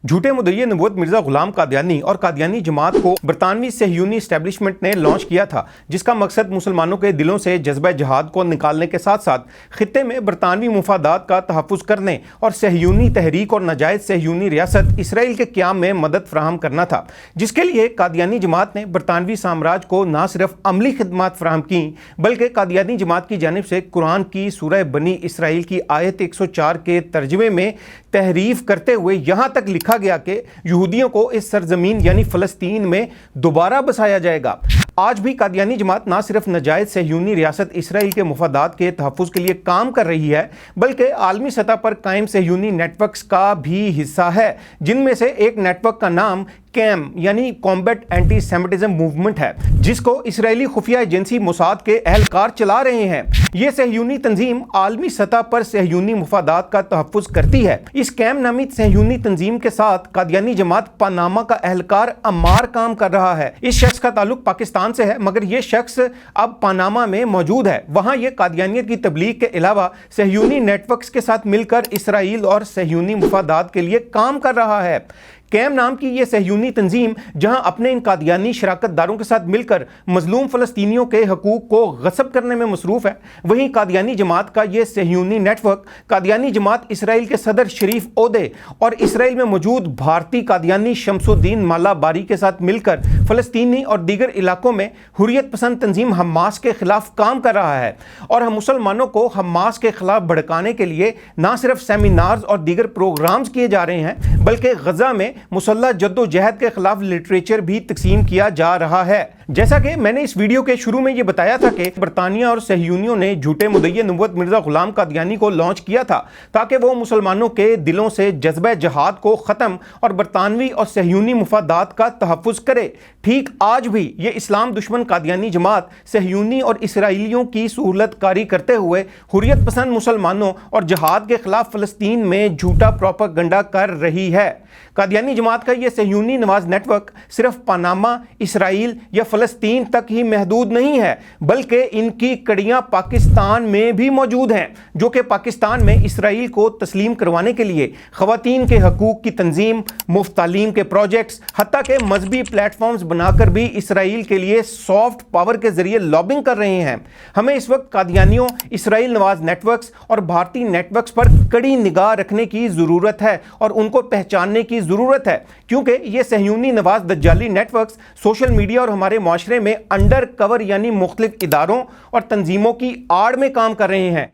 جھوٹے مدعی نبوت مرزا غلام قادیانی اور قادیانی جماعت کو برطانوی صہیونی اسٹیبلشمنٹ نے لانچ کیا تھا، جس کا مقصد مسلمانوں کے دلوں سے جذبہ جہاد کو نکالنے کے ساتھ ساتھ خطے میں برطانوی مفادات کا تحفظ کرنے اور صہیونی تحریک اور ناجائز صہیونی ریاست اسرائیل کے قیام میں مدد فراہم کرنا تھا، جس کے لیے قادیانی جماعت نے برطانوی سامراج کو نہ صرف عملی خدمات فراہم کیں بلکہ قادیانی جماعت کی جانب سے قرآن کی سورہ بنی اسرائیل کی آیت 104 کے ترجمے میں تحریف کرتے ہوئے یہاں تک لکھا گیا کہ یہودیوں کو اس سرزمین یعنی فلسطین میں دوبارہ بسایا جائے گا۔ آج بھی قادیانی جماعت نہ صرف ناجائز صہیونی ریاست اسرائیل کے مفادات کے تحفظ کے لیے کام کر رہی ہے بلکہ عالمی سطح پر قائم صہیونی نیٹ ورکس کا بھی حصہ ہے، جن میں سے ایک نیٹ ورک کا نام کیم یعنی کامبیٹ اینٹی سیمیٹزم موومنٹ ہے، جس کو اسرائیلی خفیہ ایجنسی موساد کے اہلکار چلا رہے ہیں۔ یہ صہیونی تنظیم عالمی سطح پر صہیونی مفادات کا تحفظ کرتی ہے۔ اس کیم نامی صہیونی تنظیم کے ساتھ قادیانی جماعت پاناما کا اہلکار عمار کام کر رہا ہے۔ اس شخص کا تعلق پاکستان سے ہے، مگر یہ شخص اب پاناما میں موجود ہے۔ وہاں یہ قادیانیت کی تبلیغ کے علاوہ صہیونی نیٹ ورکس کے ساتھ مل کر اسرائیل اور صہیونی مفادات کے لیے کام کر رہا ہے۔ کیم نام کی یہ صہیونی تنظیم جہاں اپنے ان قادیانی شراکت داروں کے ساتھ مل کر مظلوم فلسطینیوں کے حقوق کو غصب کرنے میں مصروف ہے، وہیں قادیانی جماعت کا یہ صہیونی نیٹ ورک قادیانی جماعت اسرائیل کے صدر شریف عودے اور اسرائیل میں موجود بھارتی قادیانی شمس الدین مالا باری کے ساتھ مل کر فلسطینی اور دیگر علاقوں میں حریت پسند تنظیم حماس کے خلاف کام کر رہا ہے، اور ہم مسلمانوں کو حماس کے خلاف بھڑکانے کے لیے نہ صرف سیمینارز اور دیگر پروگرامز کیے جا رہے ہیں بلکہ غزہ میں مسلح جد و جہد کے خلاف لٹریچر بھی تقسیم کیا جا رہا ہے۔ جیسا کہ میں نے اس ویڈیو کے شروع میں یہ بتایا تھا کہ برطانیہ اور صہیونیوں نے جھوٹے مدعی نبوت مرزا غلام قادیانی کو لانچ کیا تھا تاکہ وہ مسلمانوں کے دلوں سے جذبہ جہاد کو ختم اور برطانوی اور صہیونی مفادات کا تحفظ کرے۔ ٹھیک آج بھی یہ اسلام دشمن قادیانی جماعت صہیونی اور اسرائیلیوں کی سہولت کاری کرتے ہوئے حریت پسند مسلمانوں اور جہاد کے خلاف فلسطین میں جھوٹا پروپیگنڈا کر رہی ہے۔ قادیانی جماعت کا یہ صہیونی نواز نیٹ ورک صرف پاناما، اسرائیل یا فلسطین تک ہی محدود نہیں ہے بلکہ ان کی کڑیاں پاکستان میں بھی موجود ہیں، جو کہ پاکستان میں اسرائیل کو تسلیم کروانے کے لیے خواتین کے حقوق کی تنظیم، مفت تعلیم کے پروجیکٹس، حتیٰ کہ مذہبی پلیٹ فارمز بنا کر بھی اسرائیل کے لیے سافٹ پاور کے ذریعے لابنگ کر رہے ہیں۔ ہمیں اس وقت قادیانیوں، اسرائیل نواز نیٹ ورکس اور بھارتی نیٹ ورکس پر کڑی نگاہ رکھنے کی ضرورت ہے اور ان کو پہچاننے کی ضرورت ہے، کیونکہ یہ صہیونی نواز دجالی نیٹ ورکس سوشل میڈیا اور ہمارے معاشرے میں انڈر کور یعنی مختلف اداروں اور تنظیموں کی آڑ میں کام کر رہے ہیں۔